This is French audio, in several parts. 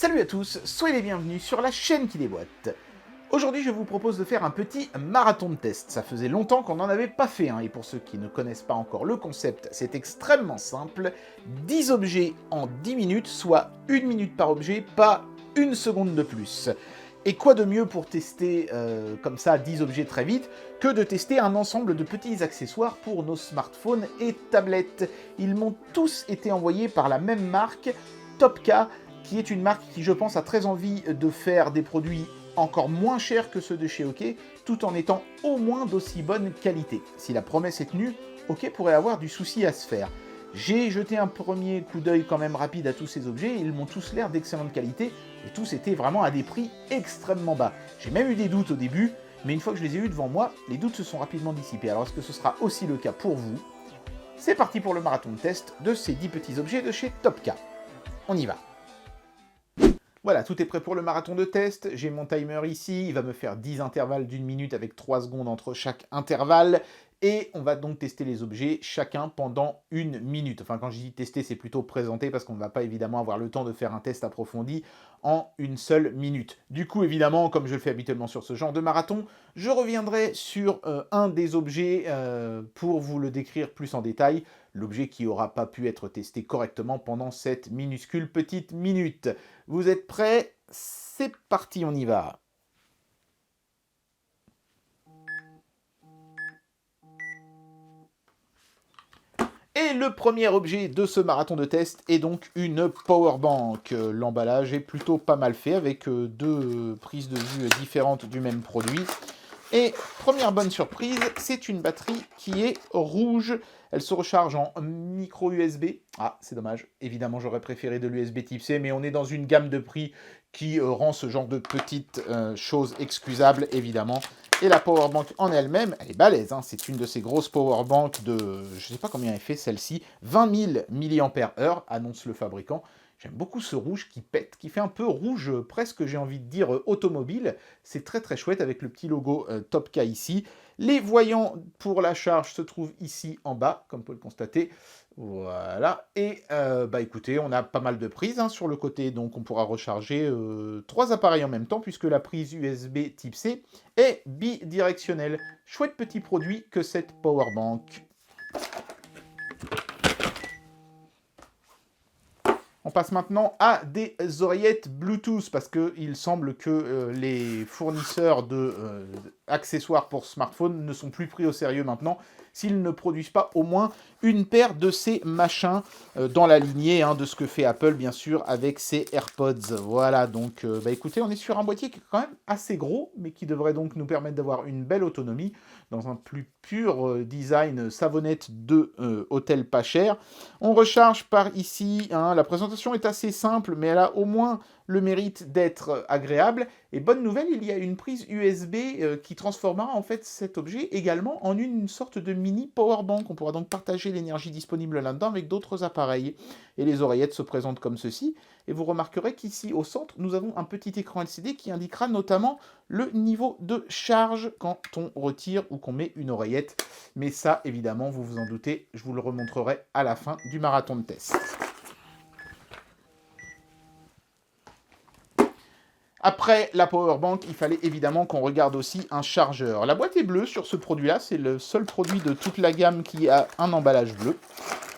Salut à tous, soyez les bienvenus sur la chaîne qui déboîte. Aujourd'hui, je vous propose de faire un petit marathon de test. Ça faisait longtemps qu'on n'en avait pas fait un, et pour ceux qui ne connaissent pas encore le concept, c'est extrêmement simple. 10 objets en 10 minutes, soit 1 minute par objet, pas une seconde de plus. Et quoi de mieux pour tester comme ça 10 objets très vite que de tester un ensemble de petits accessoires pour nos smartphones et tablettes. Ils m'ont tous été envoyés par la même marque, Topka, qui est une marque qui, je pense, a très envie de faire des produits encore moins chers que ceux de chez OK, tout en étant au moins d'aussi bonne qualité. Si la promesse est tenue, OK pourrait avoir du souci à se faire. J'ai jeté un premier coup d'œil quand même rapide à tous ces objets, ils m'ont tous l'air d'excellente qualité, et tous étaient vraiment à des prix extrêmement bas. J'ai même eu des doutes au début, mais une fois que je les ai eus devant moi, les doutes se sont rapidement dissipés. Alors est-ce que ce sera aussi le cas pour vous? C'est parti pour le marathon de test de ces 10 petits objets de chez Topka. On y va. Voilà, tout est prêt pour le marathon de test. J'ai mon timer ici, il va me faire 10 intervalles d'1 minute avec 3 secondes entre chaque intervalle. Et on va donc tester les objets chacun pendant 1 minute. Enfin, quand je dis tester, c'est plutôt présenter parce qu'on ne va pas évidemment avoir le temps de faire un test approfondi en une seule minute. Du coup, évidemment, comme je le fais habituellement sur ce genre de marathon, je reviendrai sur un des objets pour vous le décrire plus en détail. L'objet qui n'aura pas pu être testé correctement pendant cette minuscule petite minute. Vous êtes prêts? C'est parti, on y va. Et le premier objet de ce marathon de test est donc une powerbank. L'emballage est plutôt pas mal fait avec deux prises de vue différentes du même produit. Et première bonne surprise, c'est une batterie qui est rouge. Elle se recharge en micro USB. Ah, c'est dommage. Évidemment, j'aurais préféré de l'USB type C, mais on est dans une gamme de prix qui rend ce genre de petites choses excusables, évidemment. Et la powerbank en elle-même, elle est balèze. Hein. C'est une de ces grosses powerbanks de, je ne sais pas combien elle fait celle-ci, 20 000 mAh, annonce le fabricant. J'aime beaucoup ce rouge qui pète, qui fait un peu rouge presque, j'ai envie de dire, automobile. C'est très très chouette avec le petit logo Topka ici. Les voyants pour la charge se trouvent ici en bas, comme vous pouvez le constater. Voilà. Et écoutez, on a pas mal de prises hein, sur le côté, donc on pourra recharger 3 appareils en même temps, puisque la prise USB type C est bidirectionnelle. Chouette petit produit que cette powerbank. On passe maintenant à des oreillettes Bluetooth, parce qu'il semble que les fournisseurs d'accessoires pour smartphone ne sont plus pris au sérieux maintenant, s'ils ne produisent pas au moins une paire de ces machins dans la lignée de ce que fait Apple, bien sûr, avec ses AirPods. Voilà, donc écoutez, on est sur un boîtier qui est quand même assez gros, mais qui devrait donc nous permettre d'avoir une belle autonomie dans un plus pur design savonnette de hôtel pas cher. On recharge par ici, la présentation est assez simple, mais elle a au moins le mérite d'être agréable. Et bonne nouvelle, il y a une prise USB qui transformera en fait cet objet également en une sorte de mini powerbank. On pourra donc partager l'énergie disponible là-dedans avec d'autres appareils. Et les oreillettes se présentent comme ceci. Et vous remarquerez qu'ici au centre, nous avons un petit écran LCD qui indiquera notamment le niveau de charge quand on retire ou qu'on met une oreillette. Mais ça, évidemment, vous vous en doutez, je vous le remontrerai à la fin du marathon de test. Après la powerbank, il fallait évidemment qu'on regarde aussi un chargeur. La boîte est bleue sur ce produit-là, c'est le seul produit de toute la gamme qui a un emballage bleu.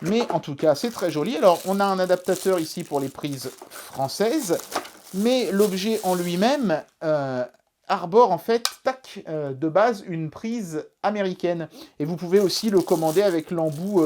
Mais en tout cas, c'est très joli. Alors, on a un adaptateur ici pour les prises françaises, mais l'objet en lui-même arbore en fait, de base, une prise américaine. Et vous pouvez aussi le commander avec l'embout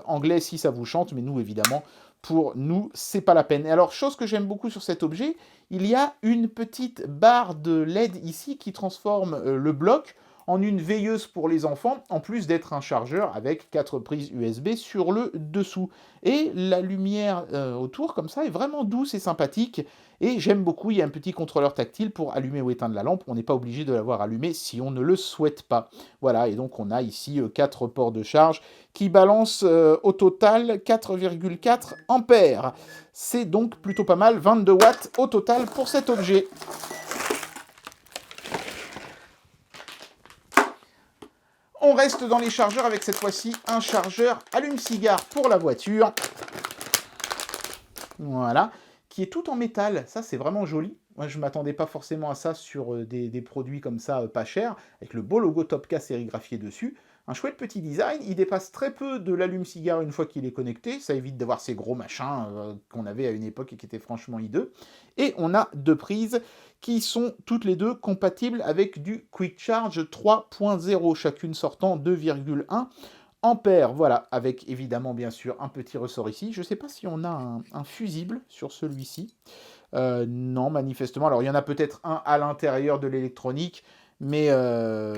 anglais si ça vous chante, mais nous, évidemment, pour nous, c'est pas la peine. Et alors, chose que j'aime beaucoup sur cet objet, il y a une petite barre de LED ici qui transforme le bloc en une veilleuse pour les enfants, en plus d'être un chargeur avec 4 prises USB sur le dessous. Et la lumière autour, comme ça, est vraiment douce et sympathique. Et j'aime beaucoup, il y a un petit contrôleur tactile pour allumer ou éteindre la lampe. On n'est pas obligé de l'avoir allumée si on ne le souhaite pas. Voilà, et donc on a ici 4 ports de charge qui balancent au total 4,4 ampères. C'est donc plutôt pas mal, 22 watts au total pour cet objet. On reste dans les chargeurs avec cette fois-ci un chargeur allume-cigare pour la voiture. Voilà. qui est tout en métal. Ça, c'est vraiment joli. Moi, je ne m'attendais pas forcément à ça sur des produits comme ça, pas chers, avec le beau logo Topca sérigraphié dessus. Un chouette petit design, il dépasse très peu de l'allume-cigare une fois qu'il est connecté, ça évite d'avoir ces gros machins qu'on avait à une époque et qui étaient franchement hideux. Et on a 2 prises qui sont toutes les deux compatibles avec du Quick Charge 3.0, chacune sortant 2,1 ampères. Voilà, avec évidemment bien sûr un petit ressort ici. Je ne sais pas si on a un fusible sur celui-ci. Non, manifestement. Alors il y en a peut-être un à l'intérieur de l'électronique, mais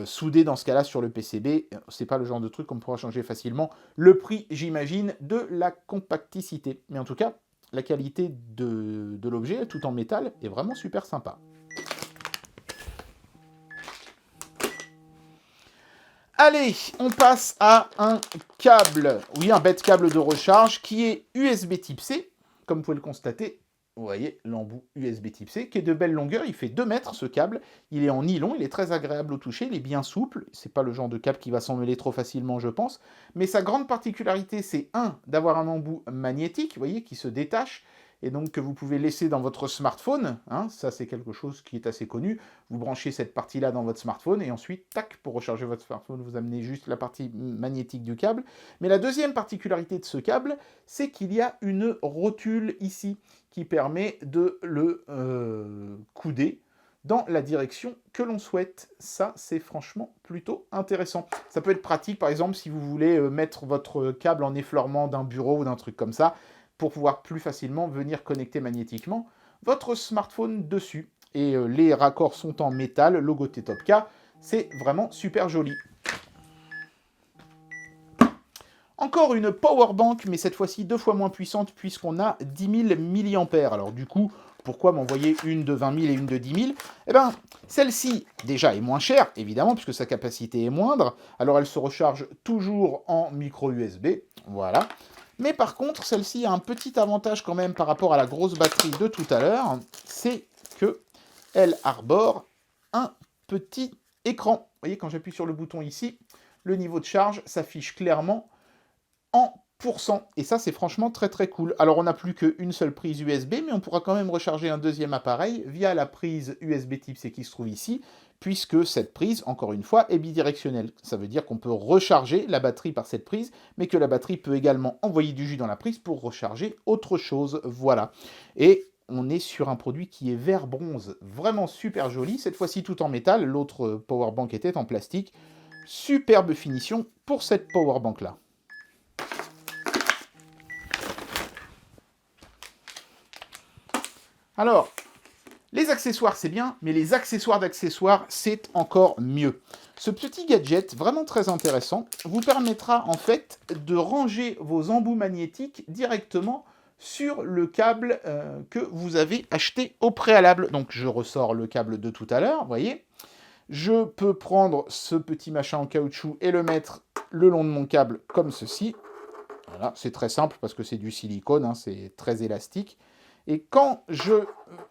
soudé dans ce cas-là sur le PCB, c'est pas le genre de truc qu'on pourra changer facilement. Le prix, j'imagine, de la compacticité. Mais en tout cas, la qualité de l'objet, tout en métal, est vraiment super sympa. Allez, on passe à un câble, oui, un bête câble de recharge qui est USB type C, comme vous pouvez le constater. Vous voyez, l'embout USB type C, qui est de belle longueur, il fait 2 mètres ce câble, il est en nylon, il est très agréable au toucher, il est bien souple, c'est pas le genre de câble qui va s'emmêler trop facilement je pense, mais sa grande particularité c'est d'avoir un embout magnétique, vous voyez, qui se détache, et donc que vous pouvez laisser dans votre smartphone, hein, ça c'est quelque chose qui est assez connu, vous branchez cette partie-là dans votre smartphone, et ensuite, tac, pour recharger votre smartphone, vous amenez juste la partie magnétique du câble. Mais la deuxième particularité de ce câble, c'est qu'il y a une rotule ici, qui permet de le couder dans la direction que l'on souhaite. Ça, c'est franchement plutôt intéressant. Ça peut être pratique, par exemple, si vous voulez mettre votre câble en effleurement d'un bureau ou d'un truc comme ça, pour pouvoir plus facilement venir connecter magnétiquement votre smartphone dessus. Et les raccords sont en métal, logoté Topca, c'est vraiment super joli. Encore une powerbank, mais cette fois-ci 2 fois moins puissante, puisqu'on a 10 000 mAh. Alors du coup, pourquoi m'envoyer une de 20 000 et une de 10 000? Eh bien, celle-ci, déjà, est moins chère, évidemment, puisque sa capacité est moindre. Alors elle se recharge toujours en micro USB, voilà. Mais par contre, celle-ci a un petit avantage quand même par rapport à la grosse batterie de tout à l'heure, c'est qu'elle arbore un petit écran. Vous voyez, quand j'appuie sur le bouton ici, le niveau de charge s'affiche clairement en pourcent. Et ça, c'est franchement très très cool. Alors, on n'a plus qu'une seule prise USB, mais on pourra quand même recharger un deuxième appareil via la prise USB type C qui se trouve ici, puisque cette prise, encore une fois, est bidirectionnelle. Ça veut dire qu'on peut recharger la batterie par cette prise, mais que la batterie peut également envoyer du jus dans la prise pour recharger autre chose. Voilà. Et on est sur un produit qui est vert bronze, vraiment super joli, cette fois-ci tout en métal, l'autre powerbank était en plastique. Superbe finition pour cette powerbank-là. Alors, les accessoires, c'est bien, mais les accessoires d'accessoires, c'est encore mieux. Ce petit gadget, vraiment très intéressant, vous permettra en fait de ranger vos embouts magnétiques directement sur le câble que vous avez acheté au préalable. Donc, je ressors le câble de tout à l'heure, vous voyez. Je peux prendre ce petit machin en caoutchouc et le mettre le long de mon câble comme ceci. Voilà, c'est très simple parce que c'est du silicone, hein, c'est très élastique. Et quand je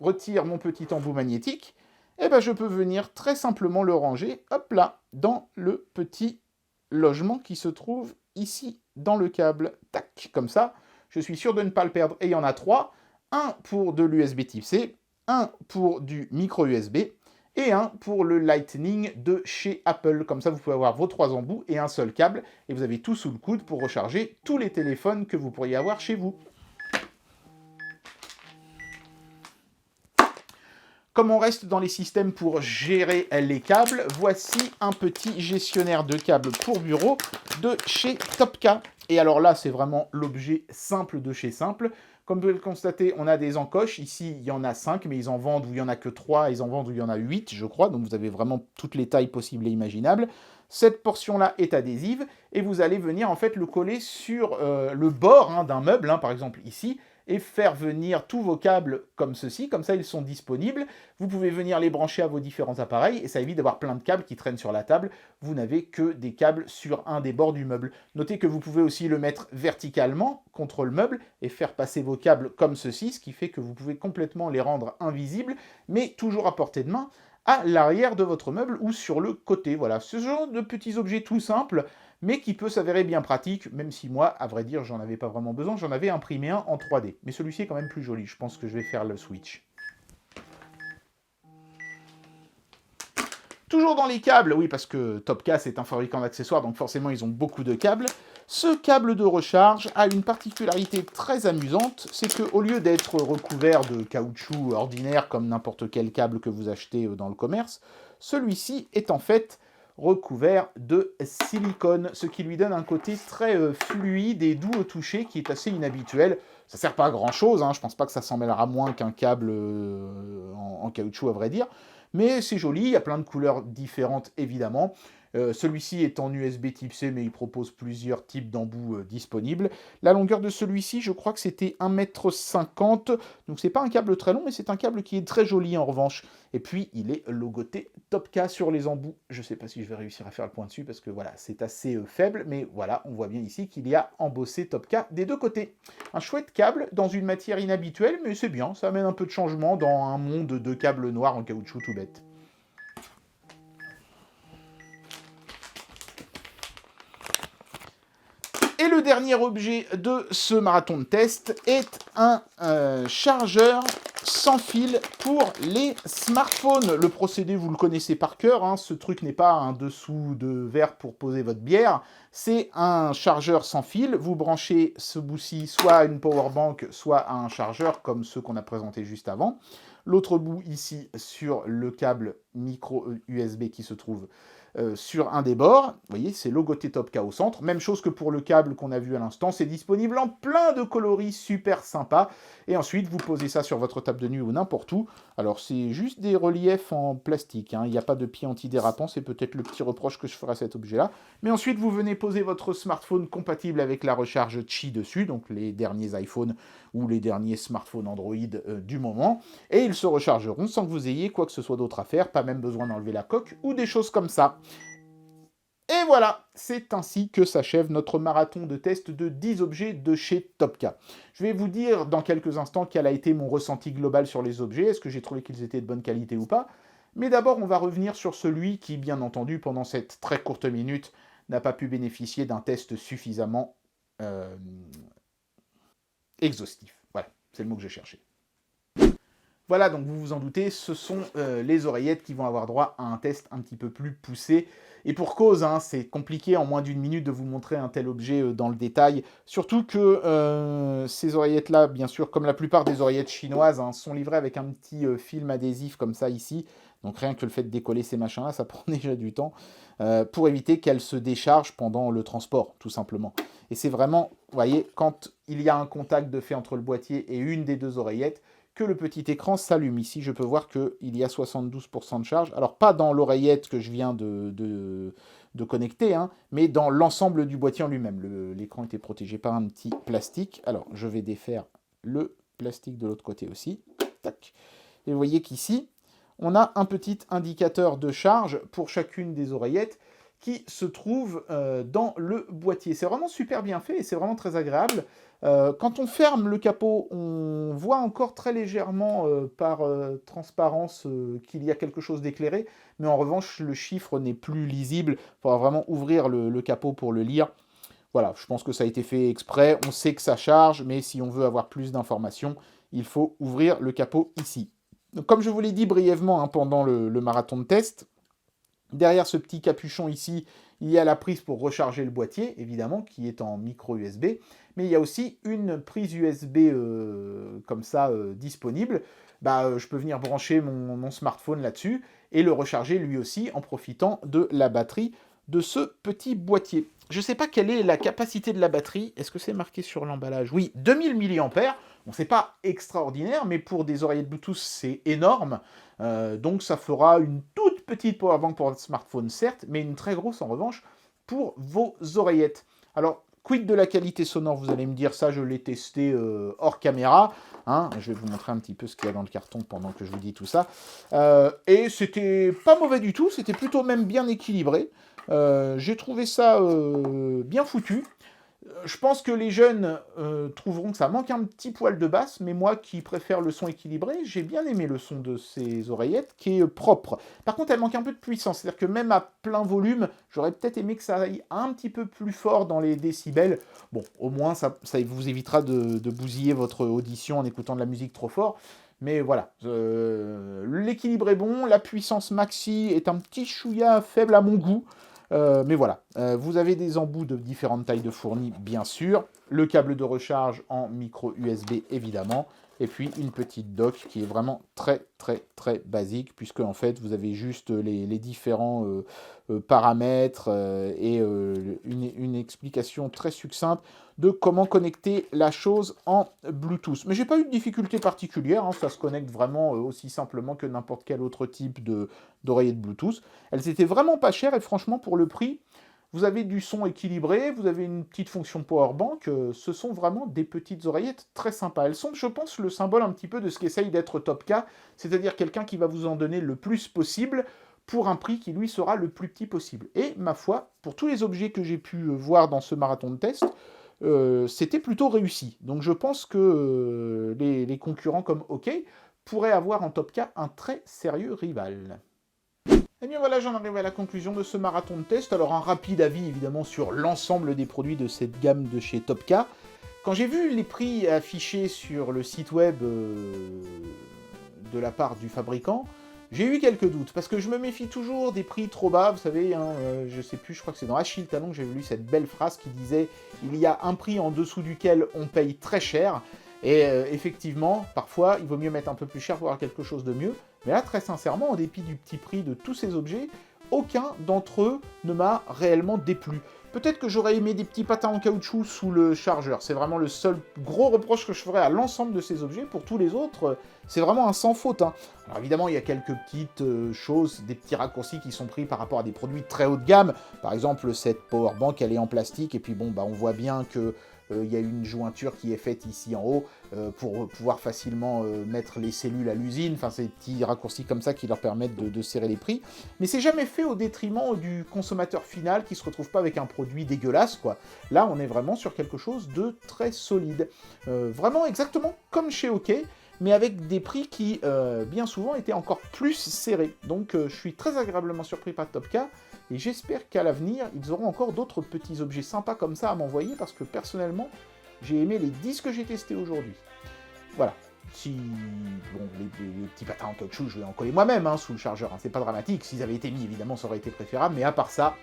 retire mon petit embout magnétique, eh ben je peux venir très simplement le ranger, hop là, dans le petit logement qui se trouve ici dans le câble. Tac, comme ça, je suis sûr de ne pas le perdre. Et il y en a 3, un pour de l'USB type C, un pour du micro USB, et un pour le Lightning de chez Apple. Comme ça, vous pouvez avoir vos 3 embouts et un seul câble, et vous avez tout sous le coude pour recharger tous les téléphones que vous pourriez avoir chez vous. Comme on reste dans les systèmes pour gérer les câbles, voici un petit gestionnaire de câbles pour bureau de chez Topca. Et alors là, c'est vraiment l'objet simple de chez simple. Comme vous pouvez le constater, on a des encoches. Ici, il y en a 5, mais ils en vendent où il n'y en a que 3. Ils en vendent où il y en a 8, je crois. Donc vous avez vraiment toutes les tailles possibles et imaginables. Cette portion-là est adhésive. Et vous allez venir en fait le coller sur le bord d'un meuble, par exemple ici, et faire venir tous vos câbles comme ceci, comme ça ils sont disponibles. Vous pouvez venir les brancher à vos différents appareils et ça évite d'avoir plein de câbles qui traînent sur la table. Vous n'avez que des câbles sur un des bords du meuble. Notez que vous pouvez aussi le mettre verticalement contre le meuble et faire passer vos câbles comme ceci, ce qui fait que vous pouvez complètement les rendre invisibles, mais toujours à portée de main, à l'arrière de votre meuble ou sur le côté. Voilà, ce genre de petits objets tout simples, mais qui peut s'avérer bien pratique, même si moi, à vrai dire, j'en avais pas vraiment besoin, j'en avais imprimé un en 3D. Mais celui-ci est quand même plus joli, je pense que je vais faire le switch. Toujours dans les câbles, oui, parce que Topca c'est un fabricant d'accessoires, donc forcément ils ont beaucoup de câbles. Ce câble de recharge a une particularité très amusante, c'est qu'au lieu d'être recouvert de caoutchouc ordinaire comme n'importe quel câble que vous achetez dans le commerce, celui-ci est en fait recouvert de silicone, ce qui lui donne un côté très fluide et doux au toucher qui est assez inhabituel. Ça sert pas à grand chose, hein, je pense pas que ça s'en mêlera moins qu'un câble en caoutchouc à vrai dire, mais c'est joli, il y a plein de couleurs différentes évidemment. Celui-ci est en USB type C, mais il propose plusieurs types d'embouts disponibles. La longueur de celui-ci, je crois que c'était 1,50 m, donc c'est pas un câble très long, mais c'est un câble qui est très joli en revanche. Et puis, il est logoté Topca sur les embouts. Je ne sais pas si je vais réussir à faire le point dessus, parce que voilà, c'est assez faible, mais voilà, on voit bien ici qu'il y a embossé Topca des deux côtés. Un chouette câble dans une matière inhabituelle, mais c'est bien, ça amène un peu de changement dans un monde de câbles noirs en caoutchouc tout bête. Et le dernier objet de ce marathon de test est un chargeur sans fil pour les smartphones. Le procédé, vous le connaissez par cœur, hein, ce truc n'est pas un dessous de verre pour poser votre bière, c'est un chargeur sans fil. Vous branchez ce bout-ci soit à une powerbank, soit à un chargeur comme ceux qu'on a présentés juste avant. L'autre bout ici sur le câble micro USB qui se trouve sur un des bords. Vous voyez, c'est logoté Topca au centre. Même chose que pour le câble qu'on a vu à l'instant. C'est disponible en plein de coloris super sympas. Et ensuite, vous posez ça sur votre table de nuit ou n'importe où. Alors, c'est juste des reliefs en plastique, hein. Il n'y a pas de pied antidérapant. C'est peut-être le petit reproche que je ferai à cet objet-là. Mais ensuite, vous venez poser votre smartphone compatible avec la recharge Qi dessus. Donc, les derniers iPhones ou les derniers smartphones Android du moment. Et ils se rechargeront sans que vous ayez quoi que ce soit d'autre à faire. Pas même besoin d'enlever la coque ou des choses comme ça. Et voilà, c'est ainsi que s'achève notre marathon de test de 10 objets de chez Topca. Je vais vous dire dans quelques instants quel a été mon ressenti global sur les objets, est-ce que j'ai trouvé qu'ils étaient de bonne qualité ou pas. Mais d'abord, on va revenir sur celui qui, bien entendu, pendant cette très courte minute, n'a pas pu bénéficier d'un test suffisamment exhaustif. Voilà, c'est le mot que j'ai cherché. Voilà, donc vous vous en doutez, ce sont les oreillettes qui vont avoir droit à un test un petit peu plus poussé. Et pour cause, hein, c'est compliqué en moins d'une minute de vous montrer un tel objet dans le détail. Surtout que ces oreillettes-là, bien sûr, comme la plupart des oreillettes chinoises, hein, sont livrées avec un petit film adhésif comme ça ici. Donc rien que le fait de décoller ces machins-là, ça prend déjà du temps. Pour éviter qu'elles se déchargent pendant le transport, tout simplement. Et c'est vraiment, vous voyez, quand il y a un contact de fait entre le boîtier et une des deux oreillettes, que le petit écran s'allume. Ici, je peux voir qu'il y a 72% de charge. Alors, pas dans l'oreillette que je viens de connecter, hein, mais dans l'ensemble du boîtier en lui-même. L'écran était protégé par un petit plastique. Alors, je vais défaire le plastique de l'autre côté aussi. Tac. Et vous voyez qu'ici, on a un petit indicateur de charge pour chacune des oreillettes qui se trouve dans le boîtier. C'est vraiment super bien fait et c'est vraiment très agréable. Quand on ferme le capot, on voit encore très légèrement par transparence qu'il y a quelque chose d'éclairé, mais en revanche, le chiffre n'est plus lisible. Il faudra vraiment ouvrir le capot pour le lire. Voilà, je pense que ça a été fait exprès. On sait que ça charge, mais si on veut avoir plus d'informations, il faut ouvrir le capot ici. Donc, comme je vous l'ai dit brièvement hein, pendant le marathon de test, derrière ce petit capuchon ici, il y a la prise pour recharger le boîtier, évidemment, qui est en micro USB. Mais il y a aussi une prise USB comme ça disponible. Je peux venir brancher mon smartphone là-dessus et le recharger lui aussi en profitant de la batterie de ce petit boîtier. Je ne sais pas quelle est la capacité de la batterie. Est-ce que c'est marqué sur l'emballage? Oui, 2000 mAh. Bon, c'est pas extraordinaire, mais pour des oreillettes Bluetooth, c'est énorme. Donc ça fera une toute petite powerbank pour votre smartphone, certes, mais une très grosse en revanche pour vos oreillettes. Alors, quid de la qualité sonore, vous allez me dire, ça je l'ai testé hors caméra. Hein, je vais vous montrer un petit peu ce qu'il y a dans le carton pendant que je vous dis tout ça. Et c'était pas mauvais du tout, c'était plutôt même bien équilibré. J'ai trouvé ça bien foutu. Je pense que les jeunes trouveront que ça manque un petit poil de basse, mais moi qui préfère le son équilibré, j'ai bien aimé le son de ces oreillettes, qui est propre. Par contre, elle manque un peu de puissance, c'est-à-dire que même à plein volume, j'aurais peut-être aimé que ça aille un petit peu plus fort dans les décibels. Bon, au moins, ça vous évitera de bousiller votre audition en écoutant de la musique trop fort. Mais voilà, l'équilibre est bon, la puissance maxi est un petit chouïa faible à mon goût. Mais voilà, vous avez des embouts de différentes tailles de fournis, bien sûr, le câble de recharge en micro USB, évidemment, et puis une petite dock qui est vraiment très, très, très basique, puisque en fait, vous avez juste les différents paramètres et une explication très succincte de comment connecter la chose en Bluetooth. Mais j'ai pas eu de difficulté particulière, hein, ça se connecte vraiment aussi simplement que n'importe quel autre type d'oreillette Bluetooth. Elles étaient vraiment pas chères et franchement pour le prix, vous avez du son équilibré, vous avez une petite fonction powerbank, ce sont vraiment des petites oreillettes très sympas. Elles sont, je pense, le symbole un petit peu de ce qu'essaye d'être Topca, c'est-à-dire quelqu'un qui va vous en donner le plus possible pour un prix qui lui sera le plus petit possible. Et ma foi, pour tous les objets que j'ai pu voir dans ce marathon de test, c'était plutôt réussi. Donc je pense que les concurrents comme OK pourraient avoir en Topca un très sérieux rival. Et bien voilà, j'en arrive à la conclusion de ce marathon de test. Alors un rapide avis évidemment sur l'ensemble des produits de cette gamme de chez Topca. Quand j'ai vu les prix affichés sur le site web de la part du fabricant, j'ai eu quelques doutes, parce que je me méfie toujours des prix trop bas, vous savez, hein, je sais plus, je crois que c'est dans Achille Talon que j'ai lu cette belle phrase qui disait « Il y a un prix en dessous duquel on paye très cher », et effectivement, parfois, il vaut mieux mettre un peu plus cher pour avoir quelque chose de mieux, mais là, très sincèrement, en dépit du petit prix de tous ces objets, aucun d'entre eux ne m'a réellement déplu. Peut-être que j'aurais aimé des petits patins en caoutchouc sous le chargeur. C'est vraiment le seul gros reproche que je ferais à l'ensemble de ces objets. Pour tous les autres, c'est vraiment un sans faute, hein. Alors évidemment, il y a quelques petites choses, des petits raccourcis qui sont pris par rapport à des produits très haut de gamme. Par exemple, cette powerbank, elle est en plastique, et puis bon, bah, on voit bien que il y a une jointure qui est faite ici en haut pour pouvoir facilement mettre les cellules à l'usine. Enfin, ces petits raccourcis comme ça qui leur permettent de serrer les prix. Mais c'est jamais fait au détriment du consommateur final qui se retrouve pas avec un produit dégueulasse, quoi. Là, on est vraiment sur quelque chose de très solide. Vraiment exactement comme chez OK, mais avec des prix qui, bien souvent, étaient encore plus serrés. Donc, je suis très agréablement surpris par Topca, et j'espère qu'à l'avenir, ils auront encore d'autres petits objets sympas comme ça à m'envoyer, parce que personnellement, j'ai aimé les 10 que j'ai testés aujourd'hui. Voilà. Si, bon, les petits patins en caoutchouc, je vais en coller moi-même hein, sous le chargeur, hein, c'est pas dramatique. S'ils avaient été mis, évidemment, ça aurait été préférable, mais à part ça,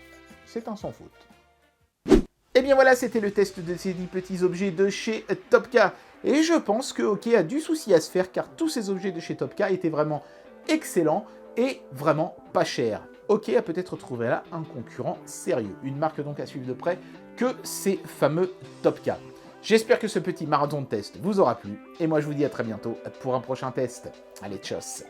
c'est un sans faute. Et bien voilà, c'était le test de ces 10 petits objets de chez Topca. Et je pense que OK a du souci à se faire, car tous ces objets de chez Topca étaient vraiment excellents et vraiment pas chers. OK a peut-être trouvé là un concurrent sérieux. Une marque donc à suivre de près que ces fameux Topca. J'espère que ce petit marathon de test vous aura plu, et moi je vous dis à très bientôt pour un prochain test. Allez, tchuss!